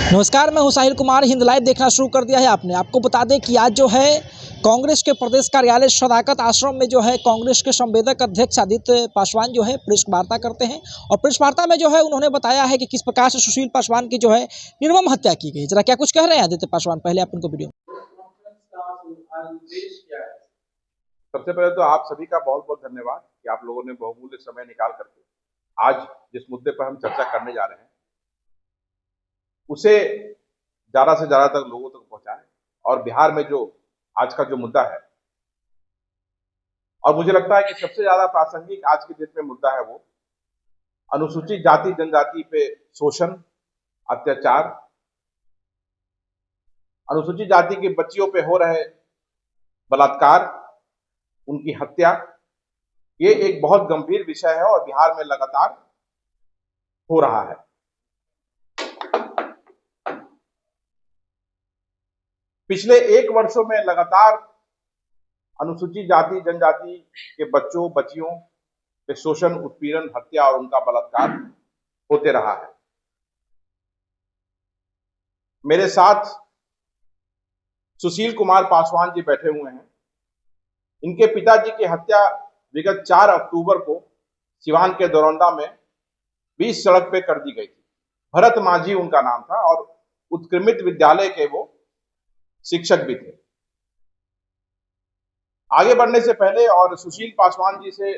नमस्कार, मैं हूं साहिल कुमार। हिंद लाइव देखना शुरू कर दिया है आपने। आपको बता दें कि आज जो है कांग्रेस के प्रदेश कार्यालय सदाकत आश्रम में जो है कांग्रेस के संवेदक अध्यक्ष आदित्य पासवान जो है प्रेस वार्ता करते हैं और प्रेस वार्ता में जो है उन्होंने बताया है कि किस प्रकार से सुशील पासवान की जो है निर्मम हत्या की गई। जरा क्या कुछ कह रहे हैं आदित्य पासवान, पहले आप उनको वीडियो। सबसे पहले तो आप सभी का बहुत बहुत धन्यवाद कि आप लोगों ने बहुमूल्य समय निकाल करके आज जिस मुद्दे पर हम चर्चा करने जा रहे हैं उसे ज्यादा से ज्यादा तक लोगों तक पहुंचाएं। और बिहार में जो आज का जो मुद्दा है, और मुझे लगता है कि सबसे ज्यादा प्रासंगिक आज के डेट में मुद्दा है वो अनुसूचित जाति जनजाति पे शोषण, अत्याचार, अनुसूचित जाति की बच्चियों पे हो रहे बलात्कार, उनकी हत्या। ये एक बहुत गंभीर विषय है और बिहार में लगातार हो रहा है। पिछले 1 वर्षों में लगातार अनुसूचित जाति जनजाति के बच्चों बच्चियों पे शोषण, उत्पीड़न, हत्या और उनका बलात्कार होते रहा है। मेरे साथ सुशील कुमार पासवान जी बैठे हुए हैं। इनके पिताजी की हत्या विगत 4 अक्टूबर को सिवान के दरौंदा में 20 सड़क पे कर दी गई थी। भरत मांझी उनका नाम था और उत्क्रमित विद्यालय के वो शिक्षक भी थे। आगे बढ़ने से पहले और सुशील पासवान जी से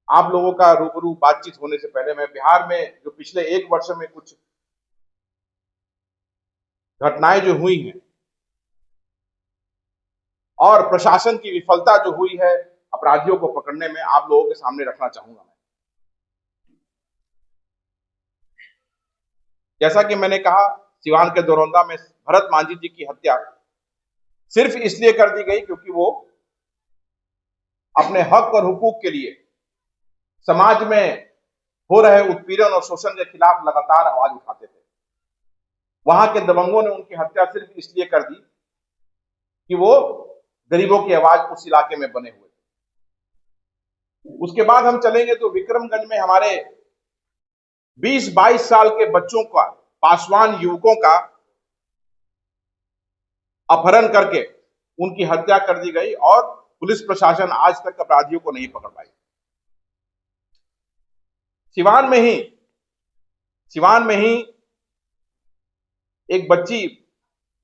आप लोगों का रूबरू बातचीत होने से पहले मैं बिहार में जो पिछले 1 वर्ष में कुछ घटनाएं जो हुई हैं और प्रशासन की विफलता जो हुई है अपराधियों को पकड़ने में, आप लोगों के सामने रखना चाहूंगा। मैं जैसा कि मैंने कहा, सिवान के दरौंदा में भरत मांझी जी की हत्या सिर्फ इसलिए कर दी गई क्योंकि वो अपने हक और हुकूक के लिए समाज में हो रहे उत्पीड़न और शोषण के खिलाफ लगातार आवाज उठाते थे। वहां के दबंगों ने उनकी हत्या सिर्फ इसलिए कर दी कि वो गरीबों की आवाज उस इलाके में बने हुए थे। उसके बाद हम चलेंगे तो विक्रमगंज में हमारे 20-22 साल के बच्चों का, पासवान युवकों का अपहरण करके उनकी हत्या कर दी गई और पुलिस प्रशासन आज तक अपराधियों को नहीं पकड़ पाई। सिवान में ही एक बच्ची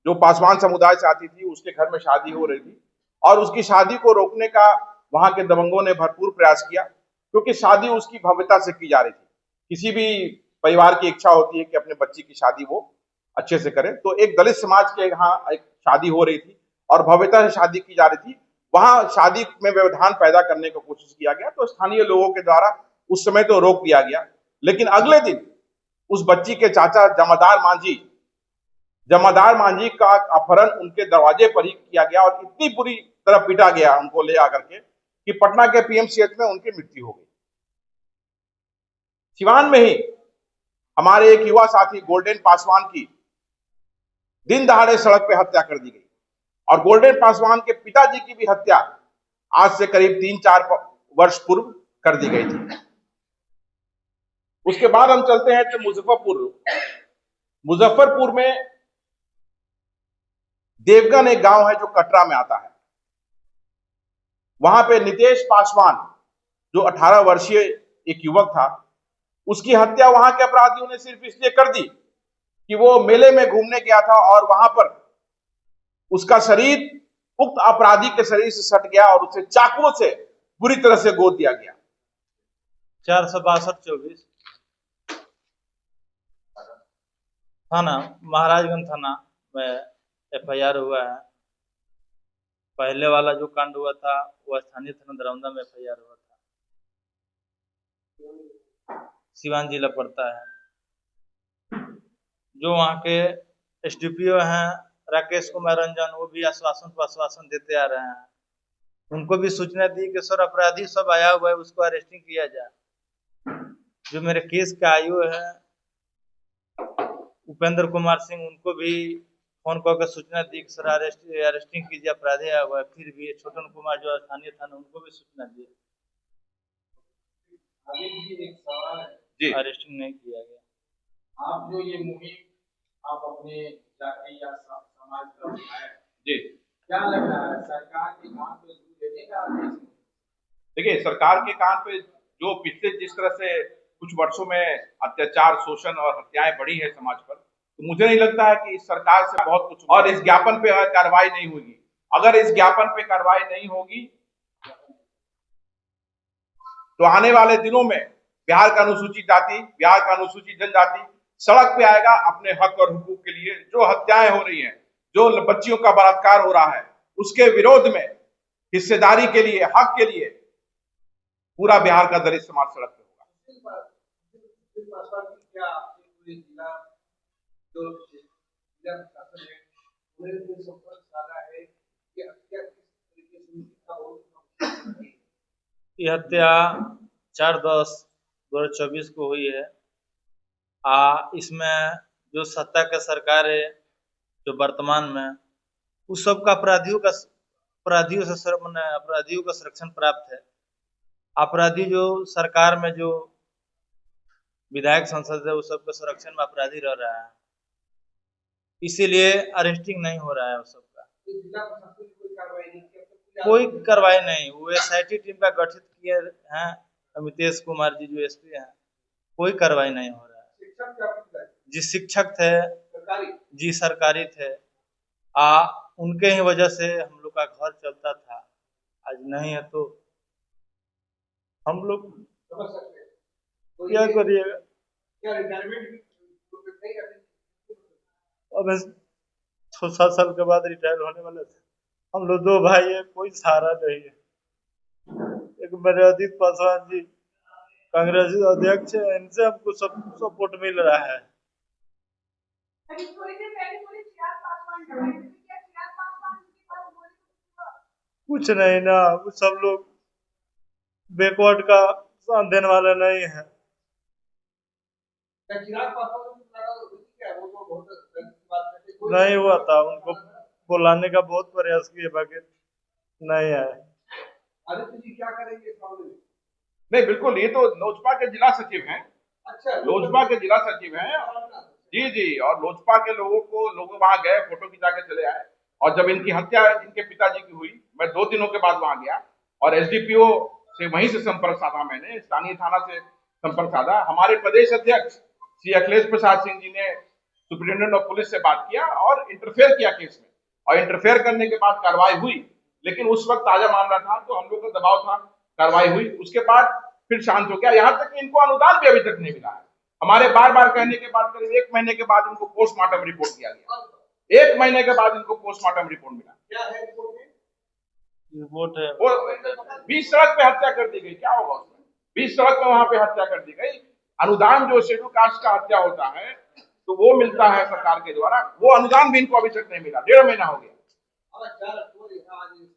जो पासवान समुदाय से आती थी, उसके घर में शादी हो रही थी और उसकी शादी को रोकने का वहां के दबंगों ने भरपूर प्रयास किया, क्योंकि शादी उसकी भव्यता से की जा रही थी। किसी भी परिवार की इच्छा होती है कि अपने बच्ची की शादी वो अच्छे से करे। तो एक दलित समाज के यहाँ एक शादी हो रही थी और भव्यता से शादी की जा रही थी। वहां शादी में व्यवधान पैदा करने की कोशिश किया गया, तो स्थानीय लोगों के द्वारा उस समय तो रोक दिया गया, लेकिन अगले दिन उस बच्ची के चाचा जमादार मांझी का अपहरण उनके दरवाजे पर ही किया गया और इतनी बुरी तरह पीटा गया उनको ले आकर के कि पटना के पीएमसीएच में उनकी मृत्यु हो गई। सिवान में ही हमारे एक युवा साथी गोल्डन पासवान की दिन दहाड़े सड़क पे हत्या कर दी गई और गोल्डन पासवान के पिताजी की भी हत्या आज से करीब 3-4 वर्ष पूर्व कर दी गई थी। उसके बाद हम चलते हैं तो मुजफ्फरपुर में देवगन एक गांव है जो कटरा में आता है। वहां पे नितेश पासवान जो 18 वर्षीय एक युवक था, उसकी हत्या वहां के अपराधियों ने सिर्फ इसलिए कर दी कि वो मेले में घूमने गया था और वहां पर उसका शरीर उक्त अपराधी के शरीर से सट गया और उसे चाकुओं से बुरी तरह से गोद दिया गया। 462-24 थाना महाराजगंज थाना में FIR हुआ है। पहले वाला जो कांड हुआ था वो स्थानीय थाना दरौंदा में FIR हुआ था। सिवान जिला पड़ता है। जो वहाँ के SDPO हैं राकेश कुमार रंजन, वो भी आश्वासन देते आ रहे हैं। उनको भी सूचना दी कि सर अपराधी सब आया हुआ है, उसको अरेस्टिंग किया जाए। जो मेरे केस का आयु है उपेंद्र कुमार सिंह, उनको भी फोन करके सूचना दी कि सर अरेस्टिंग कीजिए, अपराधी आया हुआ है। फिर भी छोटन कुमार जो स्थानीय थाना, उनको भी सूचना दी, जी अरेस्टिंग नहीं किया गया। आप जो ये मुहिम आप अपने जाति या समाज का है जी क्या लग रहा है सरकार के काम पे जोर देने का आदेश? देखिए, सरकार के कान पे जो पिछले जिस तरह से कुछ वर्षों में अत्याचार, शोषण और हत्याएं बढ़ी है समाज पर, तो मुझे नहीं लगता है कि इस सरकार से बहुत कुछ, और इस ज्ञापन पे कार्रवाई नहीं होगी। अगर इस ज्ञापन पे कार्रवाई नहीं होगी तो आने वाले दिनों में बिहार का अनुसूचित जाति, बिहार का अनुसूचित जनजाति सड़क पे आएगा अपने हक और हुकूक के लिए। जो हत्याएं हो रही हैं, जो बच्चियों का बलात्कार हो रहा है, उसके विरोध में हिस्सेदारी के लिए, हक के लिए पूरा बिहार का दलित समाज सड़क पे होगा। क्या पूरे जिला जो जिला प्रशासन है उन्हें संपर्क साधा है कि हत्या किस तरीके से उनका बहुत ये हत्या 4/10/2024 को हुई है। इसमें जो सत्ता का सरकार है जो वर्तमान में, उस सब का अपराधियों का संरक्षण प्राप्त है। अपराधी जो सरकार में जो विधायक संसद है उस सब के संरक्षण में अपराधी रह रहा है, इसीलिए अरेस्टिंग नहीं हो रहा है उस सब का। जिला प्रशासन कोई कार्रवाई नहीं किया, कोई कार्रवाई नहीं। वो एसआईटी टीम का गठित किए हैं अमितेश कुमार जी जो एसपी हैं, कोई कार्रवाई नहीं हो रहा है। शिक्षक क्या पूछता है? जी शिक्षक थे, सरकारी जी सरकारी थे। उनके ही वजह से हम लोग का घर चलता था, आज नहीं है तो हम लोग समझ सकते हैं। तो क्या ये करिएगा। क्या रिटायरमेंट भी नहीं करते? अब 6-7 साल के बाद रिटायर होने वाले थे। हम लोग 2 भाई है, कोई सहारा नहीं है। एक मेरे अजीत पासवान जी कांग्रेस अध्यक्ष है, इनसे हमको सब सपोर्ट मिल रहा है। कुछ नहीं ना, वो सब लोग बैकवर्ड का साथ देने वाले नहीं है। क्या चिराग पासवान क्या वो तो बहुत गलत बात करते हैं। नहीं हुआ था, उनको बुलाने का बहुत प्रयास किए बाकी नहीं आए। आदित्य जी क्या करेंगे इस मामले में? नहीं, बिल्कुल, ये तो लोजपा के जिला सचिव हैं, अच्छा लोजपा के जिला सचिव हैं। जी जी, और लोजपा के लोग वहां गए, फोटो खिंचा के चले आए। और जब इनकी हत्या इनके पिताजी की हुई, मैं 2 दिनों के बाद वहां गया और एसडीपीओ से वहीं से संपर्क साधा, मैंने स्थानीय थाना से संपर्क साधा। हमारे प्रदेश अध्यक्ष श्री अखिलेश प्रसाद सिंह जी ने सुप्रिंटेंडेंट ऑफ पुलिस से बात किया और इंटरफेयर किया केस में, और इंटरफेयर करने के बाद कार्रवाई हुई। लेकिन उस वक्त ताजा मामला था तो हम लोग का दबाव था, कार्रवाई हुई, उसके बाद फिर शांत हो गया। यहाँ तक कि इनको अनुदान भी अभी तक नहीं मिला है। हमारे बार बार कहने के बाद करीब 1 महीने के बाद इनको पोस्टमार्टम रिपोर्ट दिया गया। 1 महीने के बाद इनको पोस्टमार्टम रिपोर्ट मिला। क्या है रिपोर्ट में? रिपोर्ट है वो 20 सड़क पे हत्या कर दी गई। क्या होगा उसमें? 20 सड़क पे वहां पे हत्या कर दी गई। अनुदान जो शेड्यूल कास्ट का हत्या होता है तो वो मिलता है सरकार के द्वारा, वो अनुदान भी इनको अभी तक नहीं मिला। 1.5 महीना हो गया।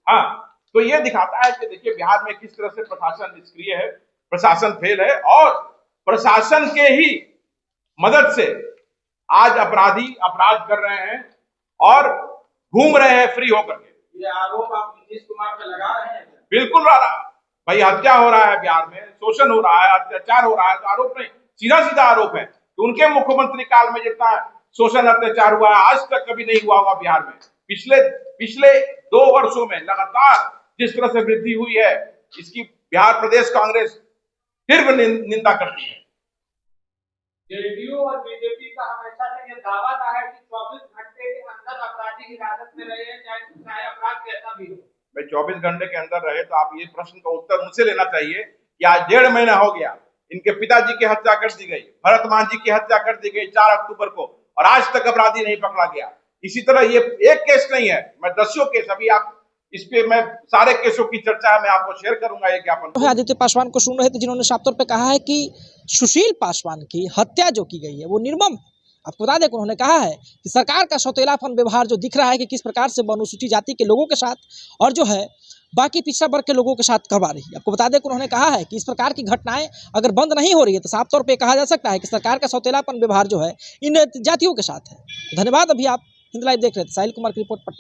हाँ, तो ये दिखाता है कि देखिए बिहार में किस तरह से प्रशासन निष्क्रिय है, प्रशासन फेल है, और प्रशासन के ही मदद से आज अपराधी अपराध कर रहे हैं और घूम रहे हैं फ्री होकर के। ये आरोप आप नीतीश कुमार पे लगा रहे हैं? बिल्कुल भाई, हत्या हो रहा है बिहार में, शोषण हो रहा है, अत्याचार हो रहा है, तो आरोप नहीं, सीधा सीधा आरोप है कि उनके मुख्यमंत्री काल में जितना शोषण अत्याचार हुआ आज तक कभी नहीं हुआ होगा बिहार में। पिछले 2 वर्षों में लगातार जिस तरह से वृद्धि हुई है, इसकी बिहार प्रदेश कांग्रेस तीव्र निंदा करती है। जेडीयू और बीजेपी का हमेशा से ये दावा था है कि 24 घंटे के अंदर अपराधी हिरासत में रहे, चाहे अपराध कैसा भी हो। भाई 24 घंटे के अंदर रहे तो आप ये प्रश्न का उत्तर उनसे लेना चाहिए कि आज 1.5 महीना हो गया, इनके पिताजी की हत्या कर दी गई, भरत मान जी की हत्या कर दी गई 4 अक्टूबर को, और आज तक अपराधी नहीं पकड़ा गया। इसी तरह ये एक केस नहीं है, मैं 10 केस, अभी आप इस पे मैं सारे केसों की चर्चा मैं आपको शेयर करूंगा ये ज्ञापन। आदित्य पासवान को सुन रहे थे जिन्होंने साफ तौर पे कहा है कि सुशील पासवान की हत्या जो की गई है वो निर्मम। आपको बता दें कि उन्होंने कहा है कि सरकार का सौतेलापन व्यवहार जो दिख रहा है कि किस प्रकार से अनुसूचित जाति के लोगों के साथ और जो है बाकी पिछड़ा वर्ग के लोगों के साथ करवा रही है। आपको बता दें कि उन्होंने कहा है कि इस प्रकार की घटनाएं अगर बंद नहीं हो रही है तो साफ तौर पे कहा जा सकता है कि सरकार का सौतेलापन व्यवहार जो है इन जातियों के साथ है। धन्यवाद। अभी आप हिंद लाइव देख रहे थे। साहिल कुमार की रिपोर्ट, पटना।